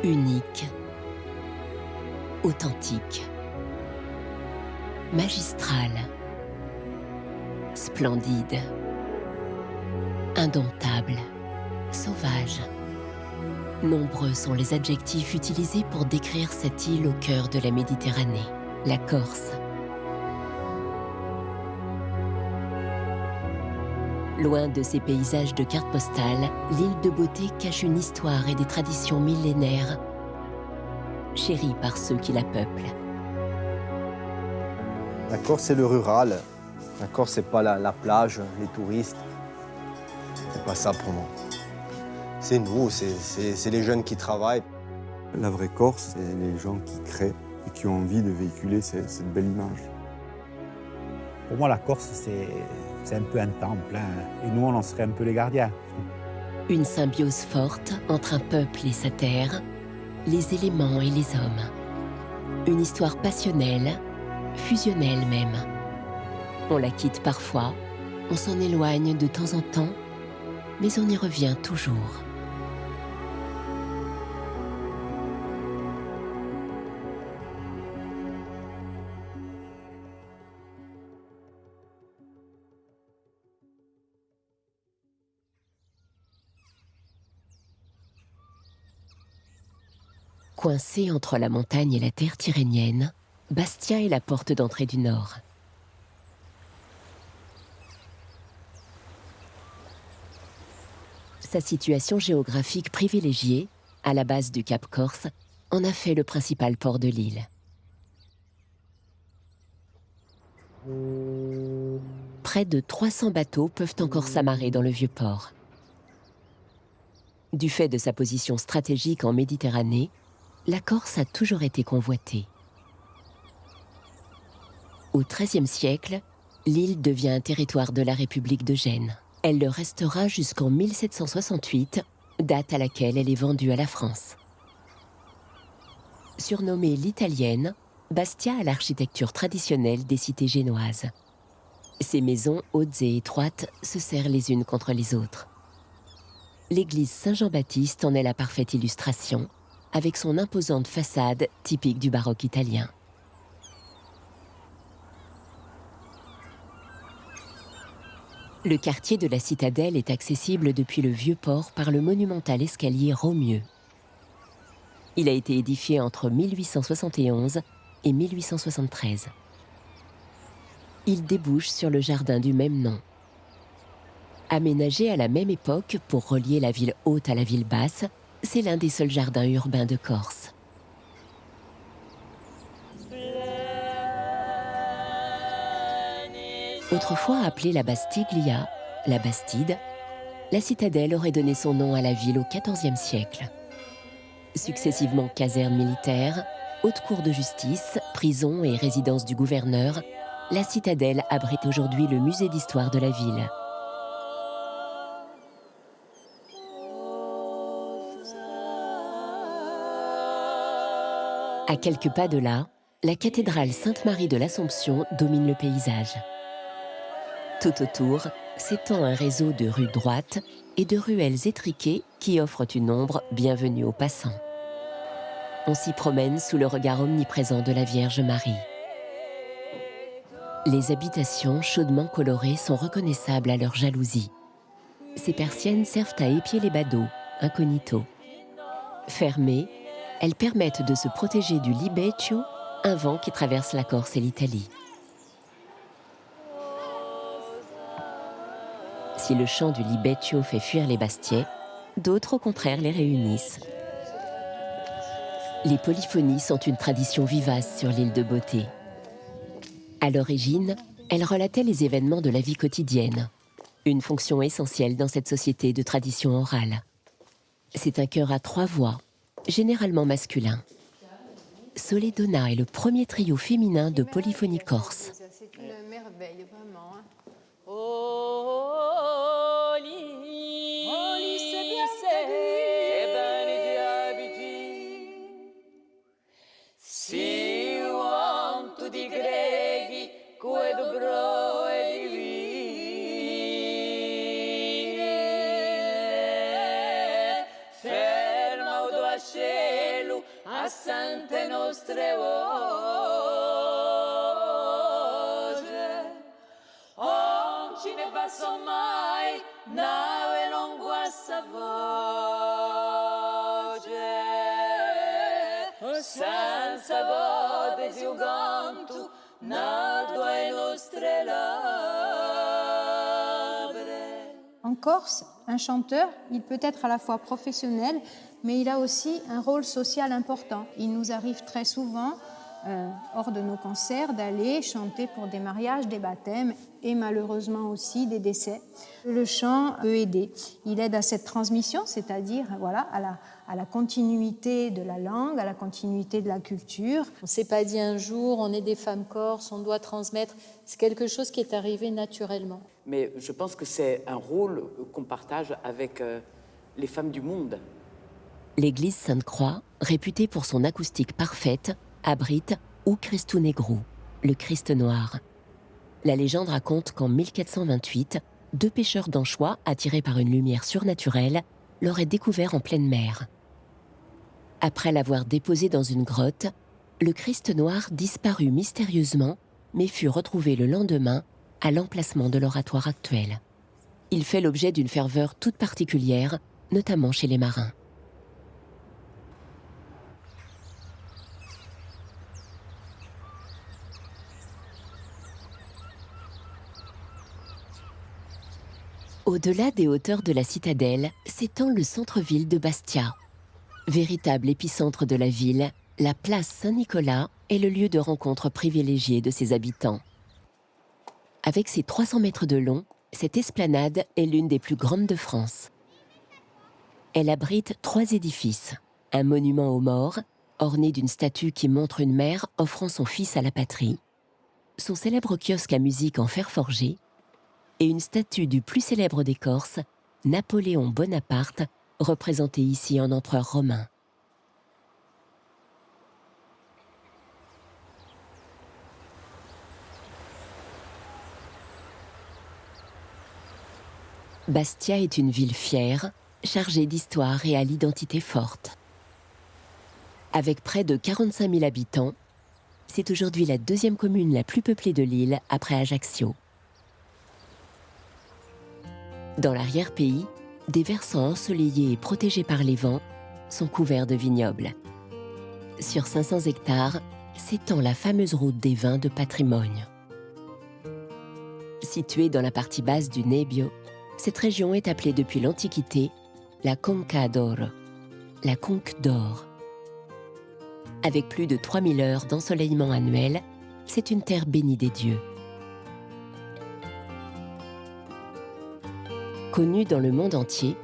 unique, authentique, magistral, splendide, indomptable, sauvage. Nombreux sont les adjectifs utilisés pour décrire cette île au cœur de la Méditerranée, la Corse. Loin de ces paysages de cartes postales, l'île de beauté cache une histoire et des traditions millénaires, chéries par ceux qui la peuplent. La Corse, c'est le rural. La Corse, c'est pas la plage, les touristes. C'est pas ça pour nous. C'est nous, c'est les jeunes qui travaillent. La vraie Corse, c'est les gens qui créent et qui ont envie de véhiculer cette belle image. Pour moi, la Corse, c'est un peu un temple, hein. Et nous, on en serait un peu les gardiens. Une symbiose forte entre un peuple et sa terre, les éléments et les hommes. Une histoire passionnelle, fusionnelle même. On la quitte parfois, on s'en éloigne de temps en temps, mais on y revient toujours. Coincée entre la montagne et la terre tyrrhénienne, Bastia est la porte d'entrée du nord. Sa situation géographique privilégiée, à la base du Cap Corse, en a fait le principal port de l'île. Près de 300 bateaux peuvent encore s'amarrer dans le vieux port. Du fait de sa position stratégique en Méditerranée, la Corse a toujours été convoitée. Au XIIIe siècle, l'île devient un territoire de la République de Gênes. Elle le restera jusqu'en 1768, date à laquelle elle est vendue à la France. Surnommée l'Italienne, Bastia a l'architecture traditionnelle des cités génoises. Ses maisons hautes et étroites se serrent les unes contre les autres. L'église Saint-Jean-Baptiste en est la parfaite illustration, avec son imposante façade typique du baroque italien. Le quartier de la Citadelle est accessible depuis le vieux port par le monumental escalier Romieux. Il a été édifié entre 1871 et 1873. Il débouche sur le jardin du même nom. Aménagé à la même époque pour relier la ville haute à la ville basse, c'est l'un des seuls jardins urbains de Corse. Autrefois appelée la Bastiglia, la Bastide, la citadelle aurait donné son nom à la ville au XIVe siècle. Successivement caserne militaire, haute cour de justice, prison et résidence du gouverneur, la citadelle abrite aujourd'hui le musée d'histoire de la ville. À quelques pas de là, la cathédrale Sainte-Marie de l'Assomption domine le paysage. Tout autour s'étend un réseau de rues droites et de ruelles étriquées qui offrent une ombre bienvenue aux passants. On s'y promène sous le regard omniprésent de la Vierge Marie. Les habitations chaudement colorées sont reconnaissables à leur jalousie. Ces persiennes servent à épier les badauds, incognito. Fermées, elles permettent de se protéger du libeccio, un vent qui traverse la Corse et l'Italie. Si le chant du libeccio fait fuir les bastiais, d'autres au contraire les réunissent. Les polyphonies sont une tradition vivace sur l'île de Beauté. À l'origine, elles relataient les événements de la vie quotidienne, une fonction essentielle dans cette société de tradition orale. C'est un chœur à 3 voix, généralement masculin. Soledona est le premier trio féminin de polyphonie corse. C'est une merveille, vraiment. Si uom di gregi, que dobro e divine, ferma o do assente nostre voce. Oh, ci ne passo mai, nave non guassa voce. Senza voce si canto, nato ai nostre labbra. En Corse, un chanteur, il peut être à la fois professionnel, mais il a aussi un rôle social important. Il nous arrive très souvent, hors de nos concerts, d'aller chanter pour des mariages, des baptêmes et malheureusement aussi des décès. Le chant peut aider. Il aide à cette transmission, c'est-à-dire voilà, à la continuité de la langue, à la continuité de la culture. On ne s'est pas dit un jour, on est des femmes corses, on doit transmettre. C'est quelque chose qui est arrivé naturellement. Mais je pense que c'est un rôle qu'on partage avec les femmes du monde. L'église Sainte-Croix, réputée pour son acoustique parfaite, abrite ou Christou Negru, le Christ noir. La légende raconte qu'en 1428, 2 pêcheurs d'anchois, attirés par une lumière surnaturelle, l'auraient découvert en pleine mer. Après l'avoir déposé dans une grotte, le Christ noir disparut mystérieusement, mais fut retrouvé le lendemain à l'emplacement de l'oratoire actuel. Il fait l'objet d'une ferveur toute particulière, notamment chez les marins. Au-delà des hauteurs de la citadelle s'étend le centre-ville de Bastia. Véritable épicentre de la ville, la place Saint-Nicolas est le lieu de rencontre privilégié de ses habitants. Avec ses 300 mètres de long, cette esplanade est l'une des plus grandes de France. Elle abrite 3 édifices. Un monument aux morts, orné d'une statue qui montre une mère offrant son fils à la patrie. Son célèbre kiosque à musique en fer forgé, et une statue du plus célèbre des Corses, Napoléon Bonaparte, représenté ici en empereur romain. Bastia est une ville fière, chargée d'histoire et à l'identité forte. Avec près de 45 000 habitants, c'est aujourd'hui la 2e commune la plus peuplée de l'île après Ajaccio. Dans l'arrière-pays, des versants ensoleillés et protégés par les vents sont couverts de vignobles. Sur 500 hectares s'étend la fameuse route des vins de Patrimoine. Située dans la partie basse du Nebbio, cette région est appelée depuis l'Antiquité la Conca d'Oro, la conque d'or. Avec plus de 3000 heures d'ensoleillement annuel, c'est une terre bénie des dieux. Connu dans le monde entier,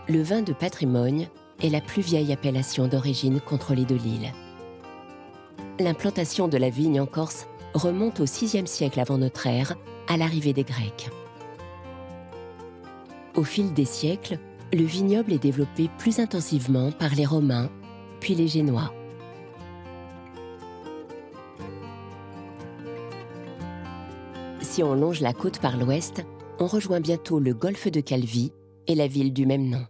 le vin de Patrimoine est la plus vieille appellation d'origine contrôlée de l'île. L'implantation de la vigne en Corse remonte au VIe siècle avant notre ère, à l'arrivée des Grecs. Au fil des siècles, le vignoble est développé plus intensivement par les Romains, puis les Génois. Si on longe la côte par l'ouest, on rejoint bientôt le golfe de Calvi et la ville du même nom.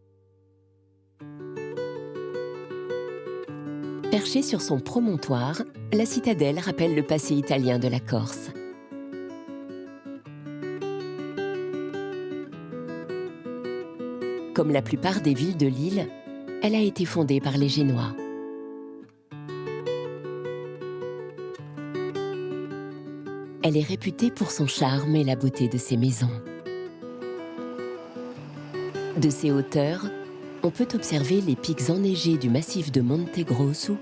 Perchée sur son promontoire, la citadelle rappelle le passé italien de la Corse. Comme la plupart des villes de l'île, elle a été fondée par les Génois. Elle est réputée pour son charme et la beauté de ses maisons. De ses hauteurs, on peut observer les pics enneigés du massif de Monte Grosso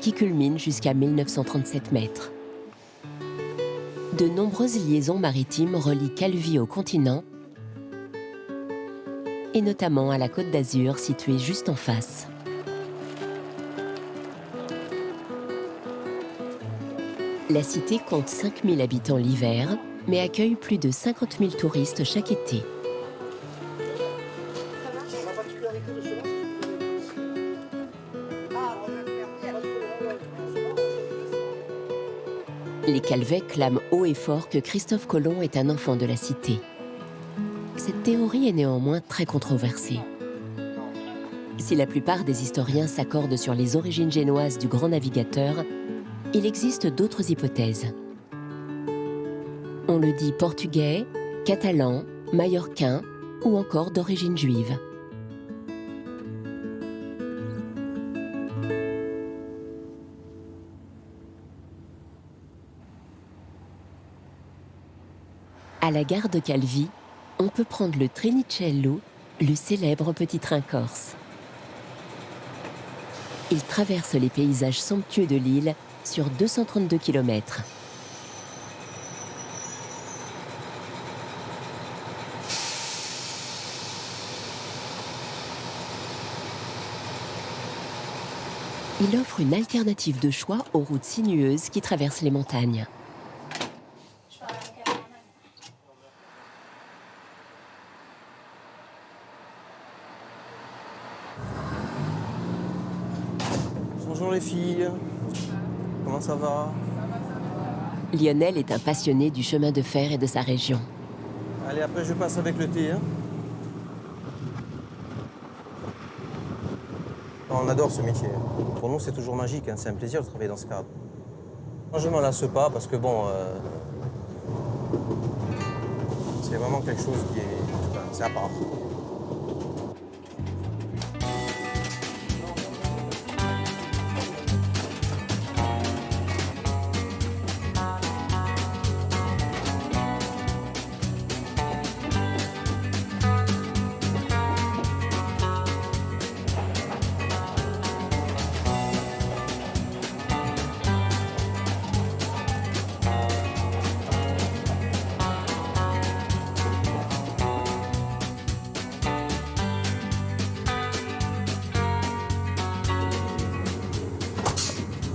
qui culminent jusqu'à 1937 mètres. De nombreuses liaisons maritimes relient Calvi au continent et notamment à la Côte d'Azur située juste en face. La cité compte 5000 habitants l'hiver, mais accueille plus de 50 000 touristes chaque été. Les Calvets clament haut et fort que Christophe Colomb est un enfant de la cité. Cette théorie est néanmoins très controversée. Si la plupart des historiens s'accordent sur les origines génoises du grand navigateur, il existe d'autres hypothèses. On le dit portugais, catalan, mallorquin ou encore d'origine juive. À la gare de Calvi, on peut prendre le Trenicello, le célèbre petit train corse. Il traverse les paysages somptueux de l'île sur 232 km. Il offre une alternative de choix aux routes sinueuses qui traversent les montagnes. Bonjour les filles, comment ça va? Lionel est un passionné du chemin de fer et de sa région. Allez, après je passe avec le thé. Hein. On adore ce métier. Pour nous, c'est toujours magique, hein. C'est un plaisir de travailler dans ce cadre. Moi, je ne m'en lasse pas parce que bon, c'est vraiment quelque chose qui est, enfin, c'est à part.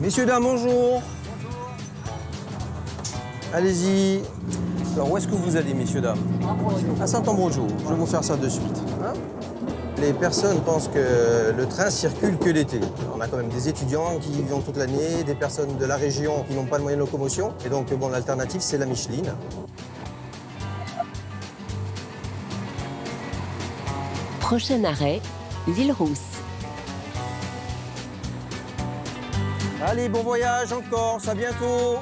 Messieurs, dames, bonjour. Allez-y. Alors, où est-ce que vous allez, messieurs, dames? À Saint-Ambrojo. Je vais vous faire ça de suite. Hein? Les personnes pensent que le train circule que l'été. On a quand même des étudiants qui vivent toute l'année, des personnes de la région qui n'ont pas de moyens de locomotion. Et donc, bon, l'alternative, c'est la Micheline. Prochain arrêt, l'île Rousse. Allez, bon voyage en Corse, à bientôt.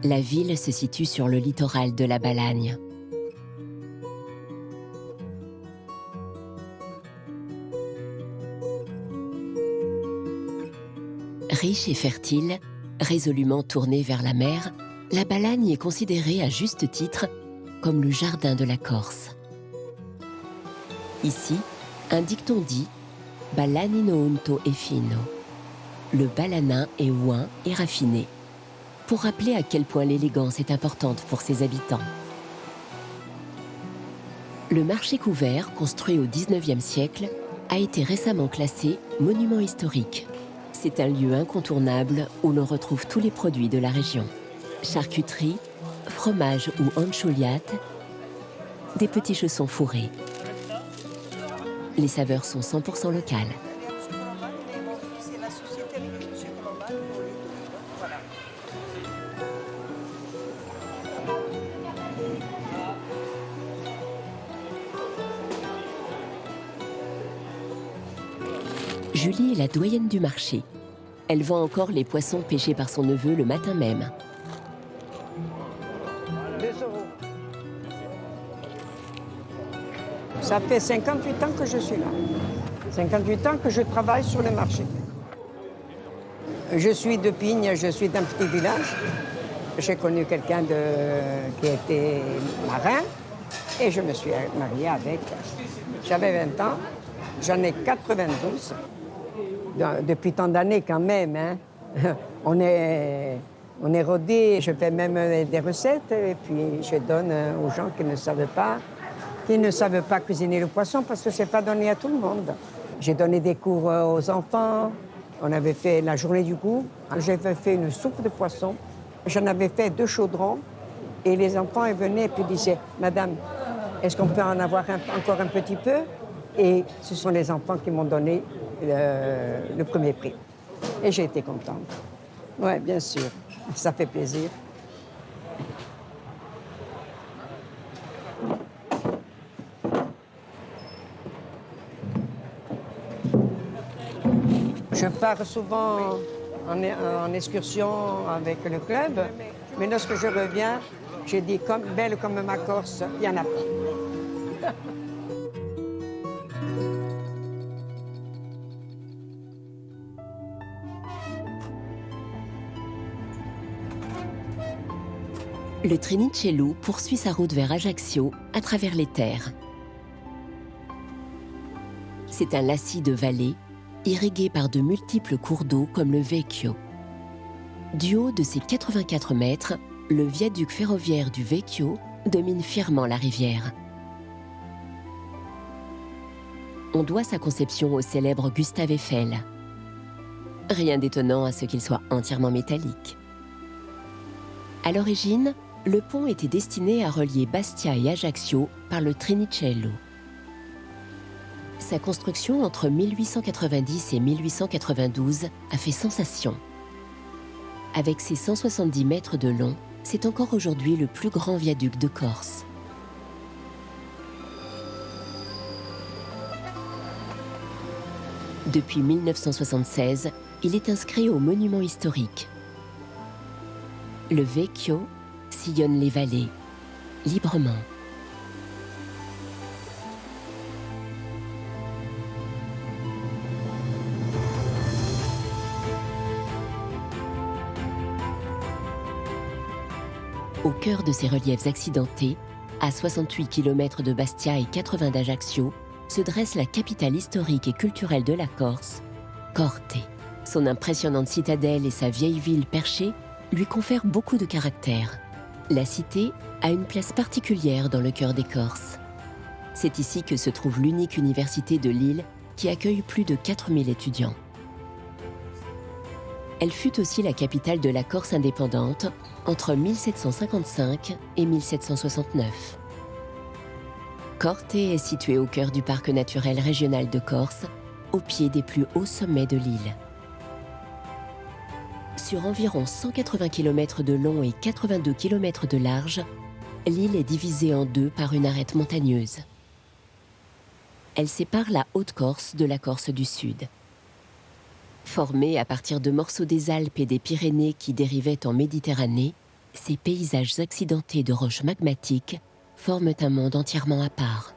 La ville se situe sur le littoral de la Balagne. Riche et fertile, résolument tournée vers la mer, la Balagne est considérée à juste titre comme le jardin de la Corse. Ici, un dicton dit « Balanino unto e fino ». Le balanin est ouin et raffiné, pour rappeler à quel point l'élégance est importante pour ses habitants. Le marché couvert, construit au XIXe siècle, a été récemment classé monument historique. C'est un lieu incontournable où l'on retrouve tous les produits de la région. Charcuterie, fromage ou anchovliate, des petits chaussons fourrés. Les saveurs sont 100% locales. Julie est la doyenne du marché. Elle vend encore les poissons pêchés par son neveu le matin même. 2 €. Ça fait 58 ans que je suis là. 58 ans que je travaille sur le marché. Je suis de Pigne, je suis d'un petit village. J'ai connu quelqu'un qui était marin et je me suis mariée avec. J'avais 20 ans, j'en ai 92. Depuis tant d'années quand même, hein. On est rodés, je fais même des recettes et puis je donne aux gens qui ne savent pas cuisiner le poisson parce que c'est pas donné à tout le monde. J'ai donné des cours aux enfants, on avait fait la journée du goût, j'avais fait une soupe de poisson, j'en avais fait 2 chaudrons et les enfants venaient et puis disaient « Madame, est-ce qu'on peut en avoir encore un petit peu ?» Et ce sont les enfants qui m'ont donné le premier prix. Et j'ai été contente. Oui, bien sûr, ça fait plaisir. Je pars souvent en excursion avec le club, mais lorsque je reviens, je dis belle comme ma Corse, il n'y en a pas. Le Trinicello poursuit sa route vers Ajaccio à travers les terres. C'est un lacis de vallées irrigué par de multiples cours d'eau comme le Vecchio. Du haut de ses 84 mètres, le viaduc ferroviaire du Vecchio domine fièrement la rivière. On doit sa conception au célèbre Gustave Eiffel. Rien d'étonnant à ce qu'il soit entièrement métallique. À l'origine, le pont était destiné à relier Bastia et Ajaccio par le Trinicello. Sa construction entre 1890 et 1892 a fait sensation. Avec ses 170 mètres de long, c'est encore aujourd'hui le plus grand viaduc de Corse. Depuis 1976, il est inscrit aux monuments historiques. Le Vecchio sillonne les vallées, librement. Au cœur de ces reliefs accidentés, à 68 km de Bastia et 80 d'Ajaccio, se dresse la capitale historique et culturelle de la Corse, Corte. Son impressionnante citadelle et sa vieille ville perchée lui confèrent beaucoup de caractère. La cité a une place particulière dans le cœur des Corses. C'est ici que se trouve l'unique université de l'île qui accueille plus de 4000 étudiants. Elle fut aussi la capitale de la Corse indépendante entre 1755 et 1769. Corte est située au cœur du parc naturel régional de Corse, au pied des plus hauts sommets de l'île. Sur environ 180 km de long et 82 km de large, l'île est divisée en deux par une arête montagneuse. Elle sépare la Haute-Corse de la Corse du Sud. Formée à partir de morceaux des Alpes et des Pyrénées qui dérivaient en Méditerranée, ces paysages accidentés de roches magmatiques forment un monde entièrement à part.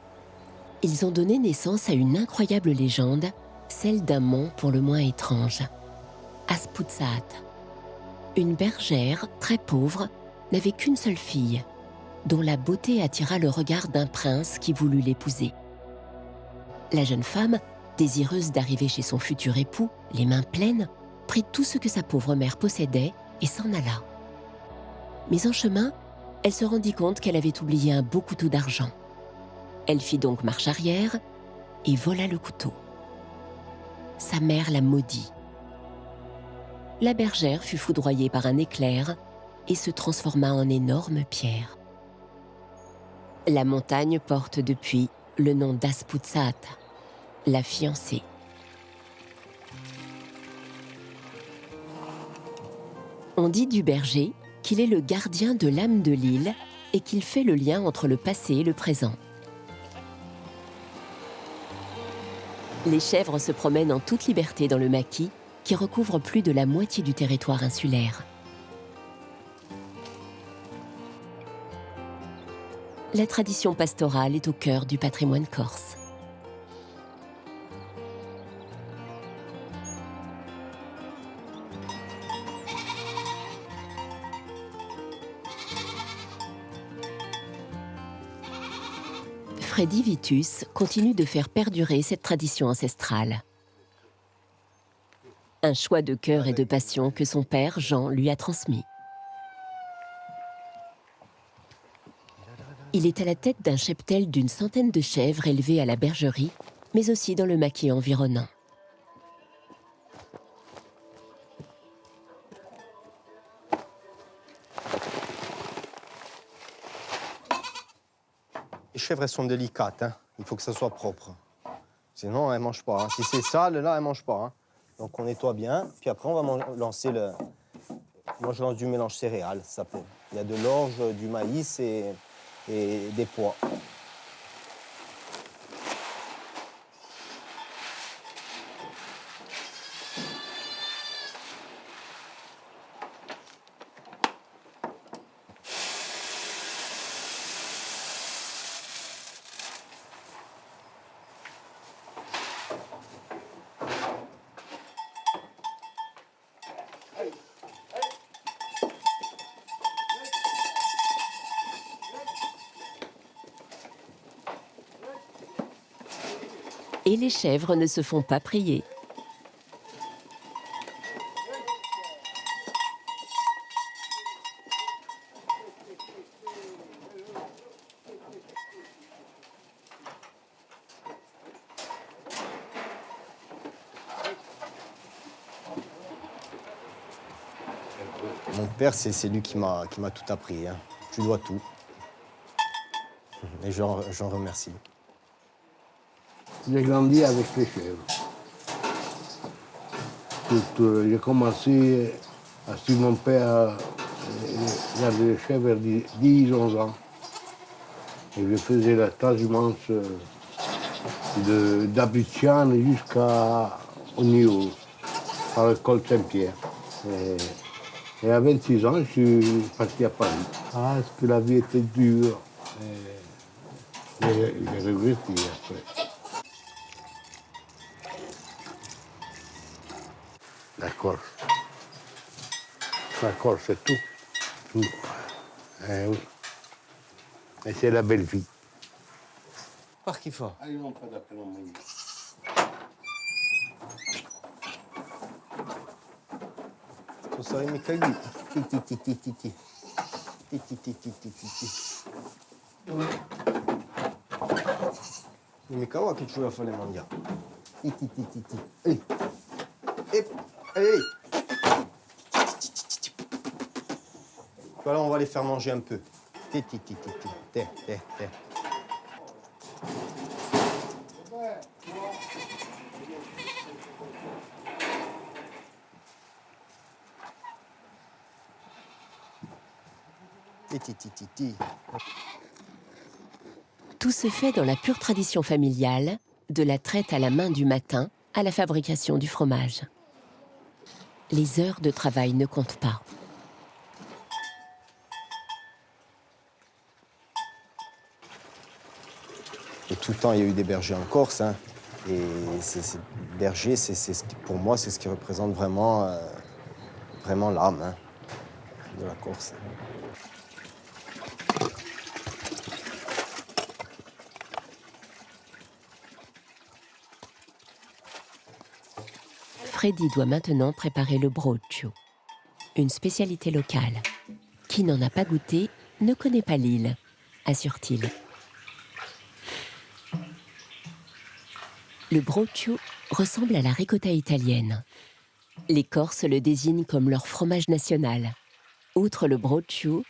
Ils ont donné naissance à une incroyable légende, celle d'un mont pour le moins étrange. Aspuzzata. Une bergère, très pauvre, n'avait qu'une seule fille, dont la beauté attira le regard d'un prince qui voulut l'épouser. La jeune femme, désireuse d'arriver chez son futur époux, les mains pleines, prit tout ce que sa pauvre mère possédait et s'en alla. Mais en chemin, elle se rendit compte qu'elle avait oublié un beau couteau d'argent. Elle fit donc marche arrière et vola le couteau. Sa mère la maudit. La bergère fut foudroyée par un éclair et se transforma en énorme pierre. La montagne porte depuis le nom d'Aspuzzata, la fiancée. On dit du berger qu'il est le gardien de l'âme de l'île et qu'il fait le lien entre le passé et le présent. Les chèvres se promènent en toute liberté dans le maquis qui recouvre plus de la moitié du territoire insulaire. La tradition pastorale est au cœur du patrimoine corse. Freddy Vitus continue de faire perdurer cette tradition ancestrale. Un choix de cœur et de passion que son père, Jean, lui a transmis. Il est à la tête d'un cheptel d'une centaine de chèvres élevées à la bergerie, mais aussi dans le maquis environnant. Les chèvres, elles sont délicates, hein. Il faut que ça soit propre. Sinon, elle ne mange pas. Hein. Si c'est sale, là, elle ne mange pas. Hein. Donc on nettoie bien, puis après on va lancer le... Moi je lance du mélange céréales, ça s'appelle. Il y a de l'orge, du maïs et des pois. Et les chèvres ne se font pas prier. Mon père, c'est lui qui m'a tout appris. Hein. Je lui dois tout. Et j'en remercie. J'ai grandi avec les chèvres. J'ai commencé à suivre mon père garder les chèvres vers 10-11 ans. Et je faisais la transhumance d'Abidjan jusqu'au Niveau, par le col Saint-Pierre. Et à 26 ans, je suis parti à Paris. Ah, est-ce que la vie était dure? J'ai regretté après. La Corse. La Corse, c'est tout. Tout. Oui. Et c'est la belle vie. Par chi fa? Ah, io non posso appena mai. Spostare mica lì. Ti. Non mica qua che ci vuoi fare mangiare. Ehi. Ehi. Voilà, on va les faire manger un peu. Te. Tout se fait dans la pure tradition familiale, de la traite à la main du matin à la fabrication du fromage. Les heures de travail ne comptent pas. Et tout le temps, il y a eu des bergers en Corse. Hein. Et berger, pour moi, c'est ce qui représente vraiment, vraiment l'âme hein, de la Corse. Freddy doit maintenant préparer le broccio, une spécialité locale. Qui n'en a pas goûté ne connaît pas l'île, assure-t-il. Le broccio ressemble à la ricotta italienne. Les Corses le désignent comme leur fromage national. Outre le broccio,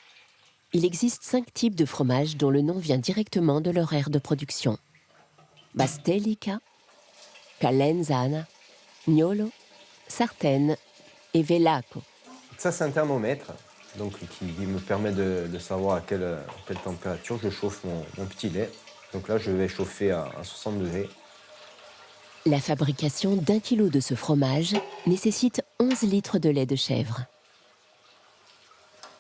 il existe 5 types de fromages dont le nom vient directement de leur aire de production. Bastelica, Calenzana, Gnolo, Sartène et Velaco. Ça, c'est un thermomètre donc, qui me permet de savoir à quelle température je chauffe mon petit lait. Donc là, je vais chauffer à 60 degrés. La fabrication d'1 kilo de ce fromage nécessite 11 litres de lait de chèvre.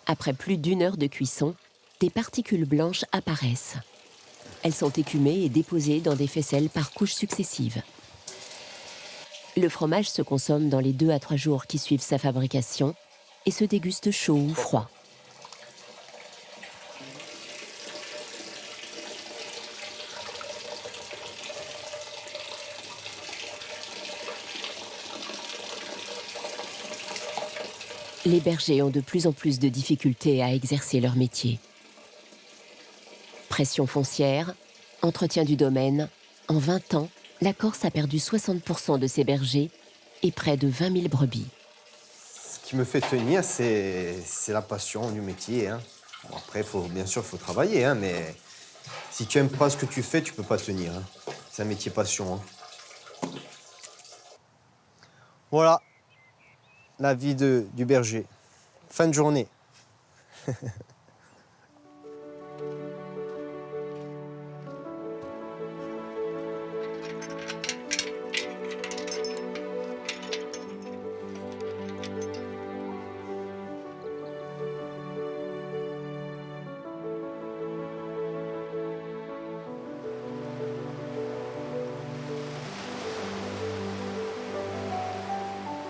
Après plus d'1 heure de cuisson, des particules blanches apparaissent. Elles sont écumées et déposées dans des faisselles par couches successives. Le fromage se consomme dans les 2 à 3 jours qui suivent sa fabrication et se déguste chaud ou froid. Les bergers ont de plus en plus de difficultés à exercer leur métier. Pression foncière, entretien du domaine, en 20 ans, la Corse a perdu 60% de ses bergers et près de 20 000 brebis. Ce qui me fait tenir, c'est la passion du métier. Hein. Bon, après, bien sûr, il faut travailler, hein, mais si tu n'aimes pas ce que tu fais, tu ne peux pas tenir. Hein. C'est un métier passion. Hein. Voilà la vie du berger. Fin de journée.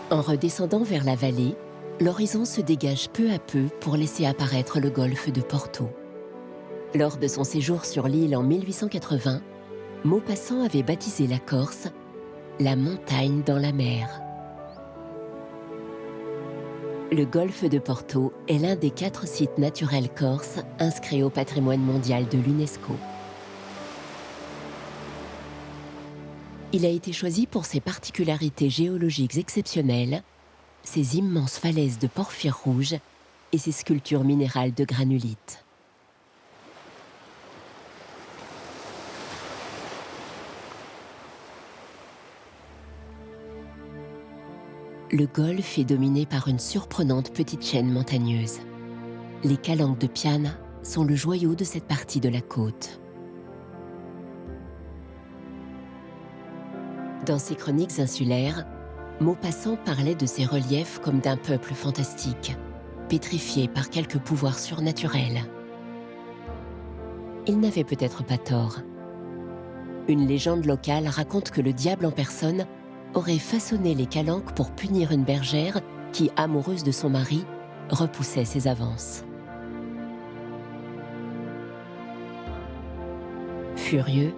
En redescendant vers la vallée, l'horizon se dégage peu à peu pour laisser apparaître le golfe de Porto. Lors de son séjour sur l'île en 1880, Maupassant avait baptisé la Corse « la montagne dans la mer ». Le golfe de Porto est l'un des 4 sites naturels corses inscrits au patrimoine mondial de l'UNESCO. Il a été choisi pour ses particularités géologiques exceptionnelles, ses immenses falaises de porphyre rouge et ses sculptures minérales de granulite. Le golfe est dominé par une surprenante petite chaîne montagneuse. Les calanques de Piana sont le joyau de cette partie de la côte. Dans ses chroniques insulaires, Maupassant parlait de ces reliefs comme d'un peuple fantastique, pétrifié par quelque pouvoir surnaturel. Il n'avait peut-être pas tort. Une légende locale raconte que le diable en personne aurait façonné les calanques pour punir une bergère qui, amoureuse de son mari, repoussait ses avances. Furieux,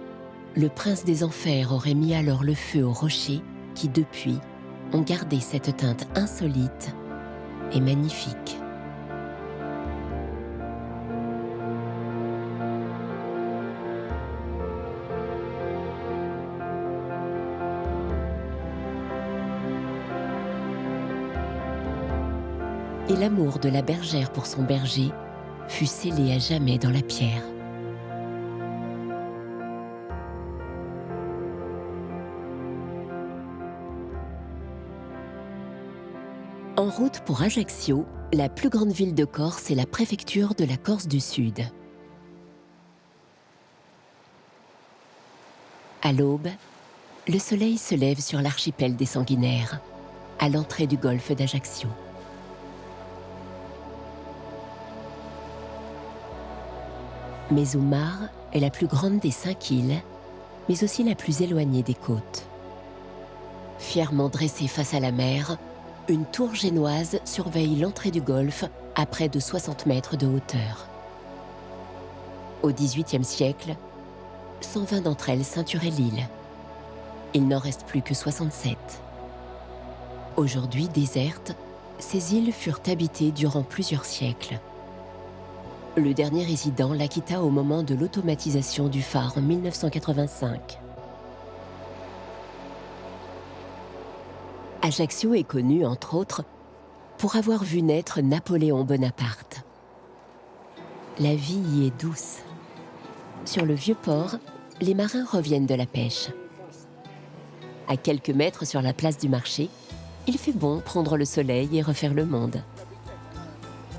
le prince des enfers aurait mis alors le feu aux rochers qui, depuis, ont gardé cette teinte insolite et magnifique. Et l'amour de la bergère pour son berger fut scellé à jamais dans la pierre. En route pour Ajaccio, la plus grande ville de Corse et la préfecture de la Corse du Sud. À l'aube, le soleil se lève sur l'archipel des Sanguinaires, à l'entrée du golfe d'Ajaccio. Mesumar est la plus grande des 5 îles, mais aussi la plus éloignée des côtes. Fièrement dressée face à la mer, une tour génoise surveille l'entrée du golfe à près de 60 mètres de hauteur. Au XVIIIe siècle, 120 d'entre elles ceinturaient l'île. Il n'en reste plus que 67. Aujourd'hui désertes, ces îles furent habitées durant plusieurs siècles. Le dernier résident la quitta au moment de l'automatisation du phare en 1985. Ajaccio est connu, entre autres, pour avoir vu naître Napoléon Bonaparte. La vie y est douce. Sur le vieux port, les marins reviennent de la pêche. À quelques mètres sur la place du marché, il fait bon prendre le soleil et refaire le monde.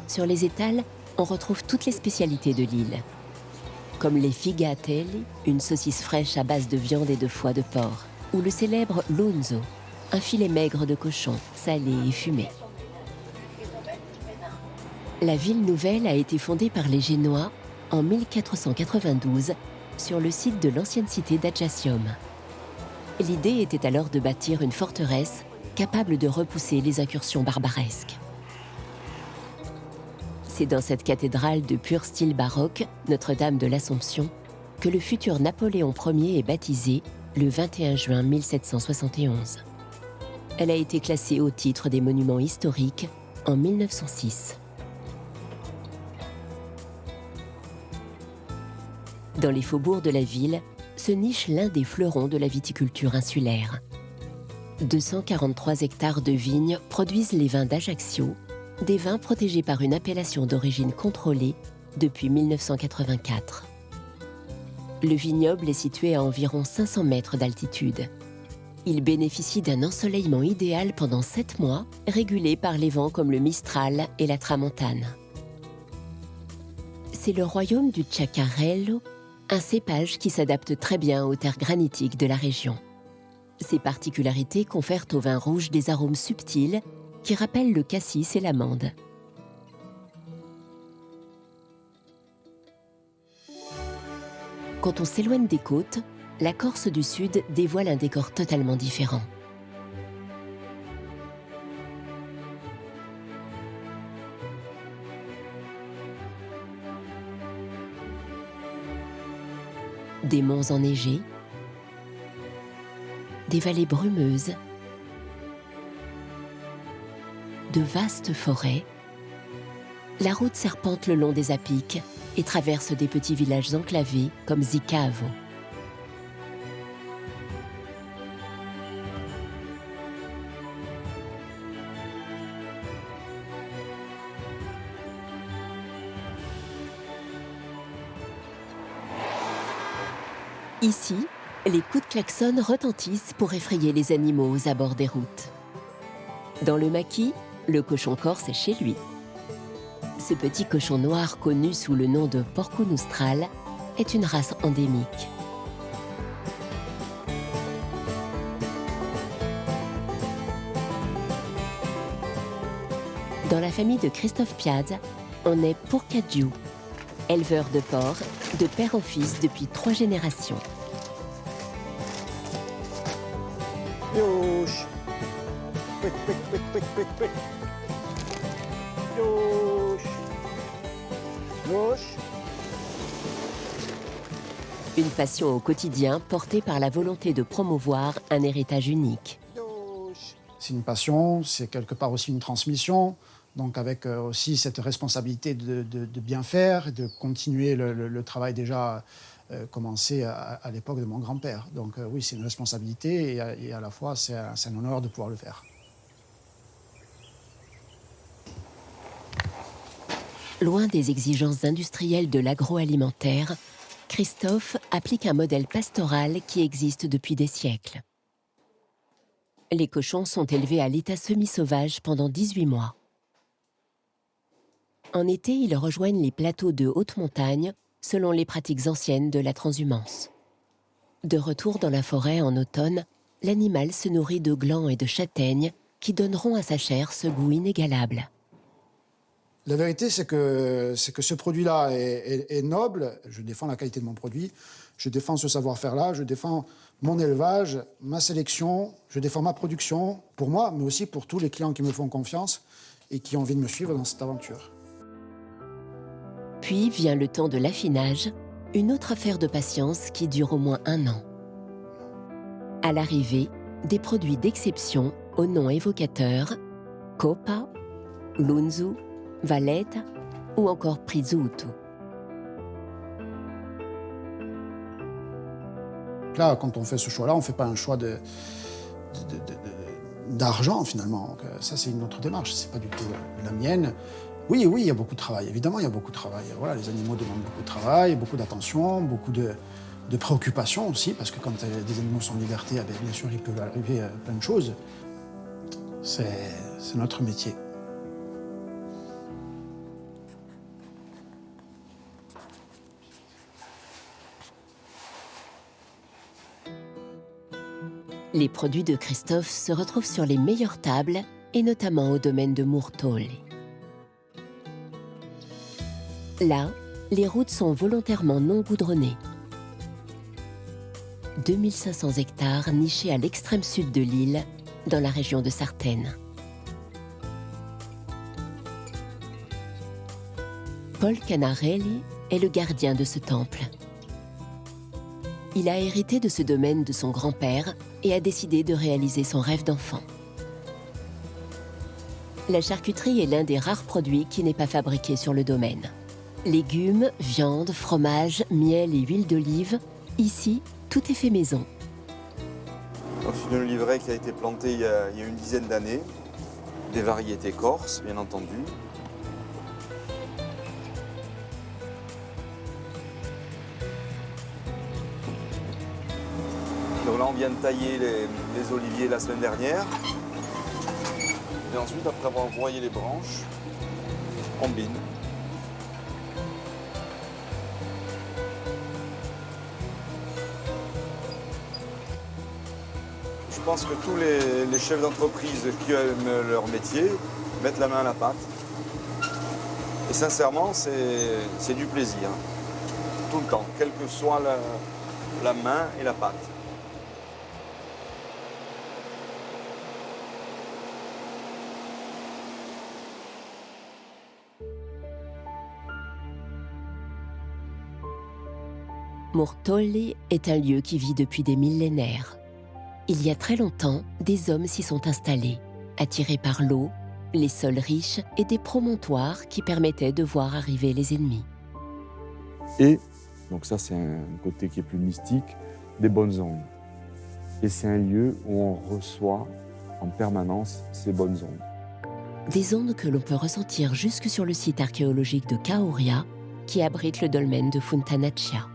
Sur les étals, on retrouve toutes les spécialités de l'île, comme les figatelli, une saucisse fraîche à base de viande et de foie de porc, ou le célèbre lonzo, un filet maigre de cochon, salé et fumé. La ville nouvelle a été fondée par les Génois en 1492 sur le site de l'ancienne cité d'Ajaccium. L'idée était alors de bâtir une forteresse capable de repousser les incursions barbaresques. C'est dans cette cathédrale de pur style baroque, Notre-Dame de l'Assomption, que le futur Napoléon Ier est baptisé le 21 juin 1771. Elle a été classée au titre des monuments historiques en 1906. Dans les faubourgs de la ville se niche l'un des fleurons de la viticulture insulaire. 243 hectares de vignes produisent les vins d'Ajaccio, des vins protégés par une appellation d'origine contrôlée depuis 1984. Le vignoble est situé à environ 500 mètres d'altitude. Il bénéficie d'un ensoleillement idéal pendant 7 mois, régulé par les vents comme le Mistral et la Tramontane. C'est le royaume du Ciaccarello, un cépage qui s'adapte très bien aux terres granitiques de la région. Ces particularités confèrent au vin rouge des arômes subtils qui rappellent le cassis et l'amande. Quand on s'éloigne des côtes, la Corse du Sud dévoile un décor totalement différent. Des monts enneigés, des vallées brumeuses, de vastes forêts. La route serpente le long des Apiques et traverse des petits villages enclavés comme Zicavo. Ici, les coups de klaxon retentissent pour effrayer les animaux aux abords des routes. Dans le maquis, le cochon corse est chez lui. Ce petit cochon noir connu sous le nom de porco noustral est une race endémique. Dans la famille de Christophe Piazza, on est Purcadiu, éleveur de porcs, de père en fils depuis 3 générations. Youch. Quick, quick, quick, quick, quick, quick. Youch. Youch. Une passion au quotidien portée par la volonté de promouvoir un héritage unique. C'est une passion, c'est quelque part aussi une transmission, donc avec aussi cette responsabilité de bien faire, de continuer le travail déjà commencé à l'époque de mon grand-père. Donc oui, c'est une responsabilité et à la fois c'est un honneur de pouvoir le faire. Loin des exigences industrielles de l'agroalimentaire, Christophe applique un modèle pastoral qui existe depuis des siècles. Les cochons sont élevés à l'état semi-sauvage pendant 18 mois. En été, ils rejoignent les plateaux de haute montagne selon les pratiques anciennes de la transhumance. De retour dans la forêt en automne, l'animal se nourrit de glands et de châtaignes qui donneront à sa chair ce goût inégalable. La vérité, c'est que ce produit-là est noble. Je défends la qualité de mon produit, je défends ce savoir-faire-là, je défends mon élevage, ma sélection, je défends ma production, pour moi, mais aussi pour tous les clients qui me font confiance et qui ont envie de me suivre dans cette aventure. Puis vient le temps de l'affinage, une autre affaire de patience qui dure au moins 1 an. À l'arrivée, des produits d'exception aux noms évocateurs, Coppa, Lunzu, Valletta ou encore Prisciutto. Là, quand on fait ce choix-là, on ne fait pas un choix d'argent finalement. Donc, ça, c'est une autre démarche, c'est pas du tout la mienne. Oui, il y a beaucoup de travail, évidemment, il y a beaucoup de travail. Voilà, les animaux demandent beaucoup de travail, beaucoup d'attention, beaucoup de préoccupations aussi, parce que quand des animaux sont en liberté, bien sûr, il peut arriver plein de choses. C'est notre métier. Les produits de Christophe se retrouvent sur les meilleures tables, et notamment au domaine de Murtole. Là, les routes sont volontairement non goudronnées. 2500 hectares nichés à l'extrême sud de l'île, dans la région de Sartène. Paul Canarelli est le gardien de ce temple. Il a hérité de ce domaine de son grand-père et a décidé de réaliser son rêve d'enfant. La charcuterie est l'un des rares produits qui n'est pas fabriqué sur le domaine. Légumes, viande, fromage, miel et huile d'olive, ici, tout est fait maison. C'est une oliveraie qui a été plantée il y a une dizaine d'années, des variétés corses, bien entendu. Donc là, on vient de tailler les oliviers la semaine dernière. Et ensuite, après avoir broyé les branches, on bine. Je pense que tous les chefs d'entreprise qui aiment leur métier mettent la main à la pâte. Et sincèrement, c'est du plaisir. Tout le temps, quelle que soit la main et la pâte. Murtolli est un lieu qui vit depuis des millénaires. Il y a très longtemps, des hommes s'y sont installés, attirés par l'eau, les sols riches et des promontoires qui permettaient de voir arriver les ennemis. Et, donc ça c'est un côté qui est plus mystique, des bonnes ondes. Et c'est un lieu où on reçoit en permanence ces bonnes ondes. Des ondes que l'on peut ressentir jusque sur le site archéologique de Kauria, qui abrite le dolmen de Fontanacia.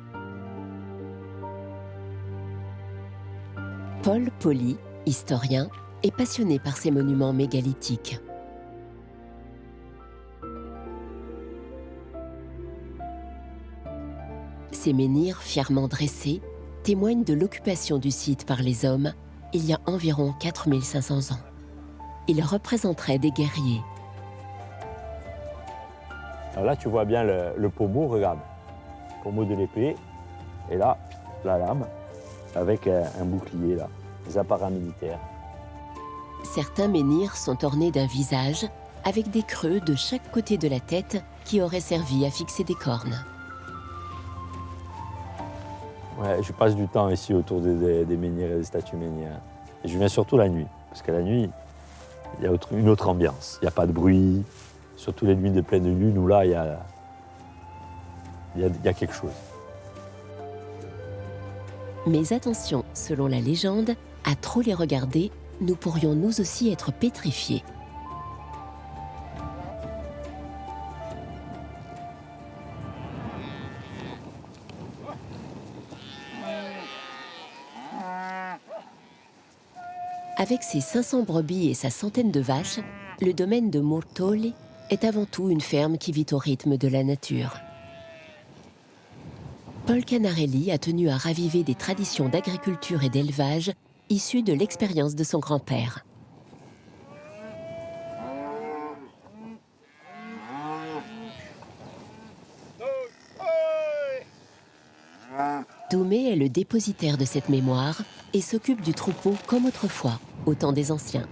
Paul Poli, historien, est passionné par ces monuments mégalithiques. Ces menhirs fièrement dressés témoignent de l'occupation du site par les hommes il y a environ 4500 ans. Ils représenteraient des guerriers. Alors là, tu vois bien le pommeau, regarde. Le pommeau de l'épée. Et là, la lame, avec un bouclier, là, des appareils militaires. Certains menhirs sont ornés d'un visage avec des creux de chaque côté de la tête qui auraient servi à fixer des cornes. Ouais, je passe du temps ici autour des menhirs et des statues menhirs. Et je viens surtout la nuit, parce que la nuit, il y a une autre ambiance. Il n'y a pas de bruit, surtout les nuits de pleine lune où là, il y a quelque chose. Mais attention, selon la légende, à trop les regarder, nous pourrions nous aussi être pétrifiés. Avec ses 500 brebis et sa centaine de vaches, le domaine de Murtolli est avant tout une ferme qui vit au rythme de la nature. Paul Canarelli a tenu à raviver des traditions d'agriculture et d'élevage issues de l'expérience de son grand-père. Doumé est le dépositaire de cette mémoire et s'occupe du troupeau comme autrefois, au temps des anciens.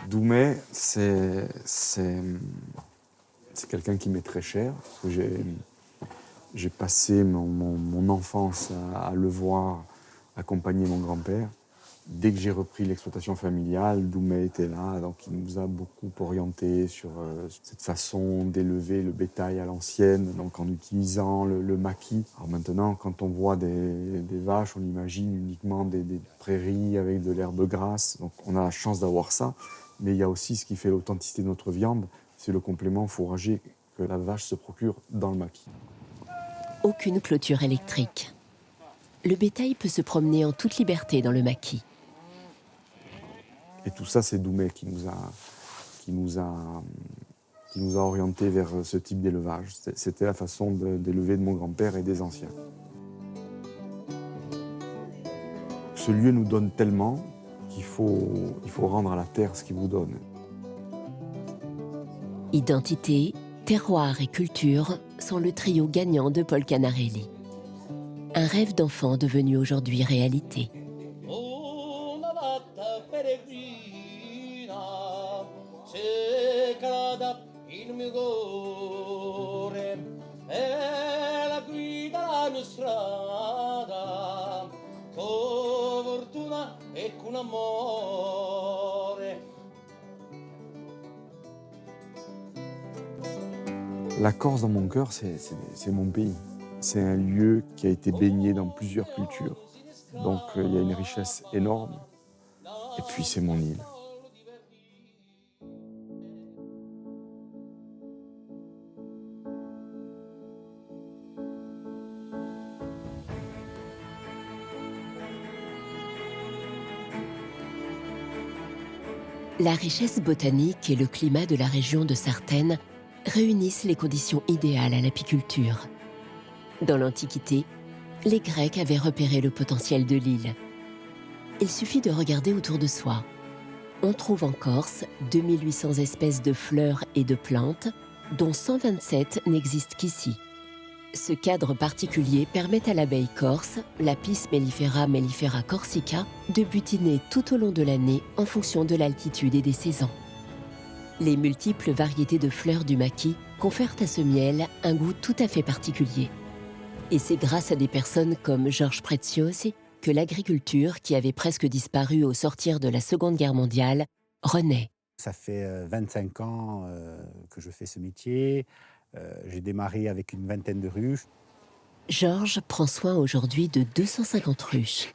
Doumé, c'est quelqu'un qui m'est très cher. Parce que j'ai passé mon enfance à le voir accompagner mon grand-père. Dès que j'ai repris l'exploitation familiale, Doumé était là, donc il nous a beaucoup orientés sur cette façon d'élever le bétail à l'ancienne, donc en utilisant le maquis. Alors maintenant, quand on voit des vaches, on imagine uniquement des prairies avec de l'herbe grasse, donc on a la chance d'avoir ça. Mais il y a aussi ce qui fait l'authenticité de notre viande, c'est le complément fourrager que la vache se procure dans le maquis. Aucune clôture électrique. Le bétail peut se promener en toute liberté dans le maquis. Et tout ça, c'est Doumé qui nous a orientés vers ce type d'élevage. C'était la façon d'élever de mon grand-père et des anciens. Ce lieu nous donne tellement qu'il faut rendre à la terre ce qu'il vous donne. Identité, terroir et culture sont le trio gagnant de Paul Canarelli. Un rêve d'enfant devenu aujourd'hui réalité. La Corse dans mon cœur, c'est mon pays. C'est un lieu qui a été baigné dans plusieurs cultures. Donc il y a une richesse énorme. Et puis c'est mon île. La richesse botanique et le climat de la région de Sartène réunissent les conditions idéales à l'apiculture. Dans l'Antiquité, les Grecs avaient repéré le potentiel de l'île. Il suffit de regarder autour de soi. On trouve en Corse 2800 espèces de fleurs et de plantes, dont 127 n'existent qu'ici. Ce cadre particulier permet à l'abeille corse, l'Apis mellifera corsica, de butiner tout au long de l'année en fonction de l'altitude et des saisons. Les multiples variétés de fleurs du maquis confèrent à ce miel un goût tout à fait particulier. Et c'est grâce à des personnes comme Georges Preziosi que l'agriculture, qui avait presque disparu au sortir de la Seconde Guerre mondiale, renaît. Ça fait 25 ans que je fais ce métier. J'ai démarré avec une vingtaine de ruches. Georges prend soin aujourd'hui de 250 ruches.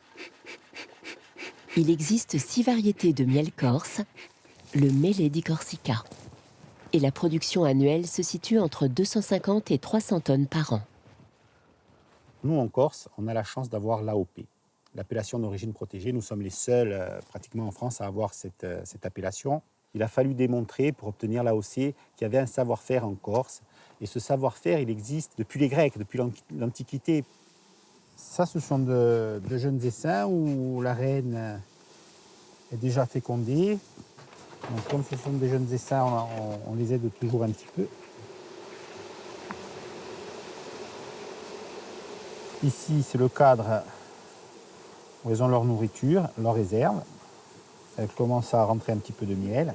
Il existe 6 variétés de miel corse, le Mele di Corsica. Et la production annuelle se situe entre 250 et 300 tonnes par an. Nous, en Corse, on a la chance d'avoir l'AOP, l'appellation d'origine protégée. Nous sommes les seuls, pratiquement en France, à avoir cette appellation. Il a fallu démontrer, pour obtenir l'AOC, qu'il y avait un savoir-faire en Corse. Et ce savoir-faire, il existe depuis les Grecs, depuis l'Antiquité. Ça, ce sont de jeunes essaims où la reine est déjà fécondée. Donc, comme ce sont des jeunes essaims, on les aide toujours un petit peu. Ici, c'est le cadre où elles ont leur nourriture, leur réserve. Elles commencent à rentrer un petit peu de miel.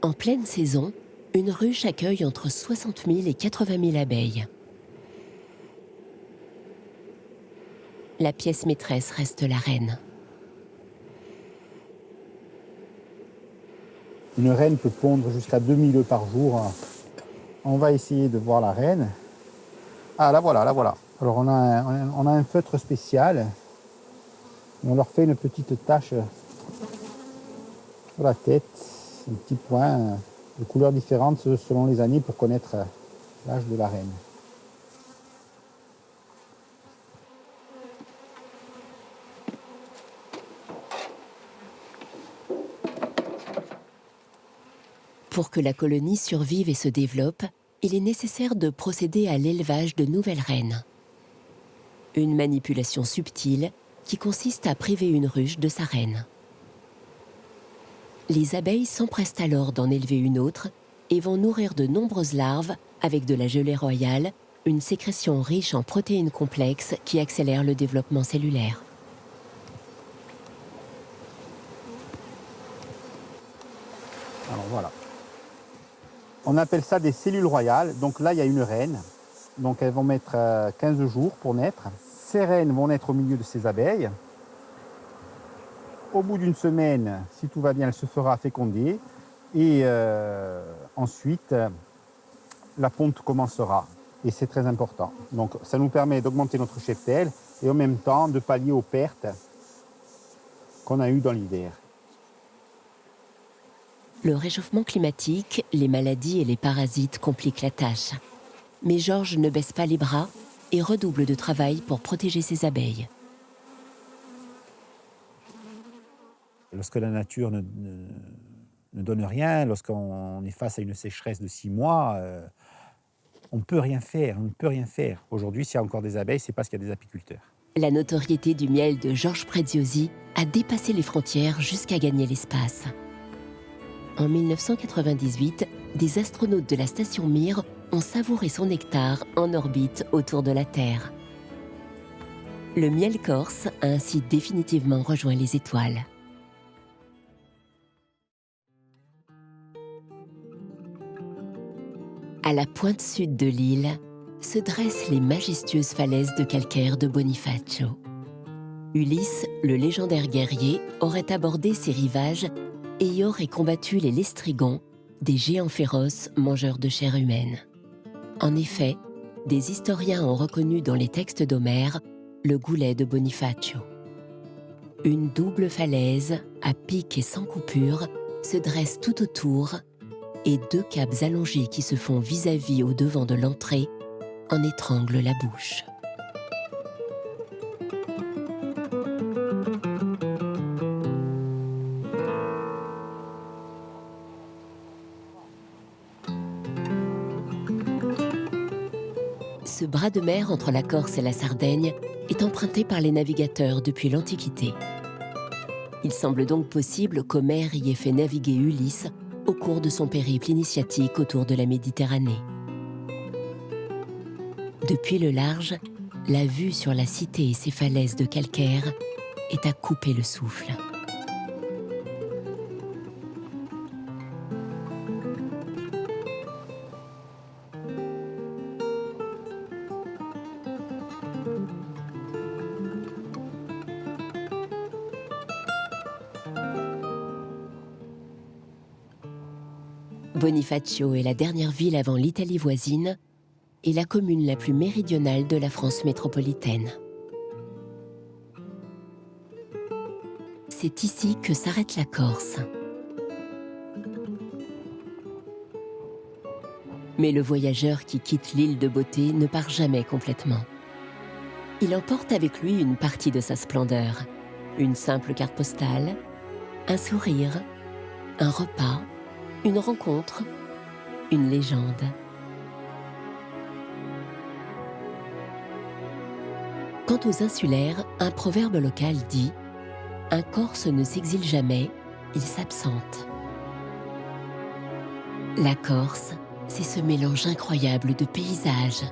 En pleine saison, une ruche accueille entre 60 000 et 80 000 abeilles. La pièce maîtresse reste la reine. Une reine peut pondre jusqu'à 2000 œufs par jour. On va essayer de voir la reine. Ah, la voilà, la voilà. Alors on a un feutre spécial. On leur fait une petite tache sur la tête, un petit point de couleurs différentes selon les années pour connaître l'âge de la reine. Pour que la colonie survive et se développe, il est nécessaire de procéder à l'élevage de nouvelles reines. Une manipulation subtile qui consiste à priver une ruche de sa reine. Les abeilles s'empressent alors d'en élever une autre et vont nourrir de nombreuses larves avec de la gelée royale, une sécrétion riche en protéines complexes qui accélère le développement cellulaire. Alors voilà. On appelle ça des cellules royales. Donc là, il y a une reine. Donc elles vont mettre 15 jours pour naître. Ces reines vont naître au milieu de ces abeilles. Au bout d'une semaine, si tout va bien, elle se fera féconder. Et ensuite, la ponte commencera. Et c'est très important. Donc ça nous permet d'augmenter notre cheptel et en même temps de pallier aux pertes qu'on a eues dans l'hiver. Le réchauffement climatique, les maladies et les parasites compliquent la tâche. Mais Georges ne baisse pas les bras et redouble de travail pour protéger ses abeilles. Lorsque la nature ne donne rien, lorsqu'on est face à une sécheresse de 6 mois, on ne peut rien faire, on ne peut rien faire. Aujourd'hui, s'il y a encore des abeilles, c'est parce qu'il y a des apiculteurs. La notoriété du miel de Georges Preziosi a dépassé les frontières jusqu'à gagner l'espace. En 1998, des astronautes de la station Mir ont savouré son nectar en orbite autour de la Terre. Le miel corse a ainsi définitivement rejoint les étoiles. À la pointe sud de l'île se dressent les majestueuses falaises de calcaire de Bonifacio. Ulysse, le légendaire guerrier, aurait abordé ces rivages et y aurait combattu les Lestrigons, des géants féroces mangeurs de chair humaine. En effet, des historiens ont reconnu dans les textes d'Homère le goulet de Bonifacio. Une double falaise, à pic et sans coupure, se dresse tout autour et 2 caps allongés qui se font vis-à-vis au devant de l'entrée en étranglent la bouche. bras de mer entre la Corse et la Sardaigne est emprunté par les navigateurs depuis l'Antiquité. Il semble donc possible qu'Homère y ait fait naviguer Ulysse au cours de son périple initiatique autour de la Méditerranée. Depuis le large, la vue sur la cité et ses falaises de calcaire est à couper le souffle. Bonifacio est la dernière ville avant l'Italie voisine et la commune la plus méridionale de la France métropolitaine. C'est ici que s'arrête la Corse. Mais le voyageur qui quitte l'île de beauté ne part jamais complètement. Il emporte avec lui une partie de sa splendeur, une simple carte postale, un sourire, un repas, une rencontre, une légende. Quant aux insulaires, un proverbe local dit « Un Corse ne s'exile jamais, il s'absente ». La Corse, c'est ce mélange incroyable de paysages,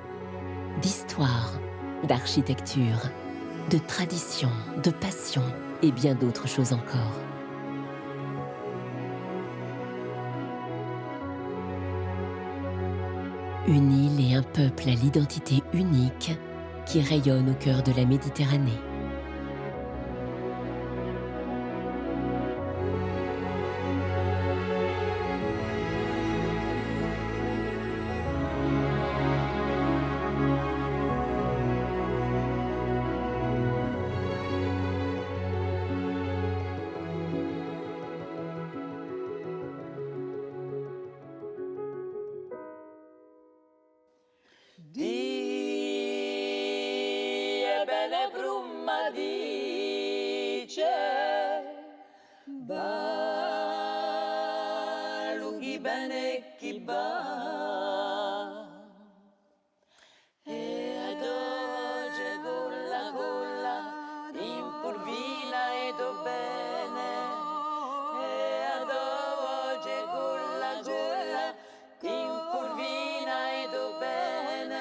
d'histoire, d'architecture, de tradition, de passion et bien d'autres choses encore. Une île et un peuple à l'identité unique qui rayonne au cœur de la Méditerranée. Bene brumma dice, ba lunghi bene chi ba, e ad oggi golla golla, impurvina e do bene, e ad oggi golla golla, impurvina e do bene,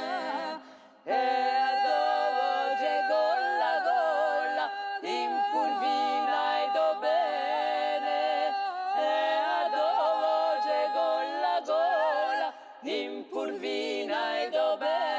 e impurvina e do bene.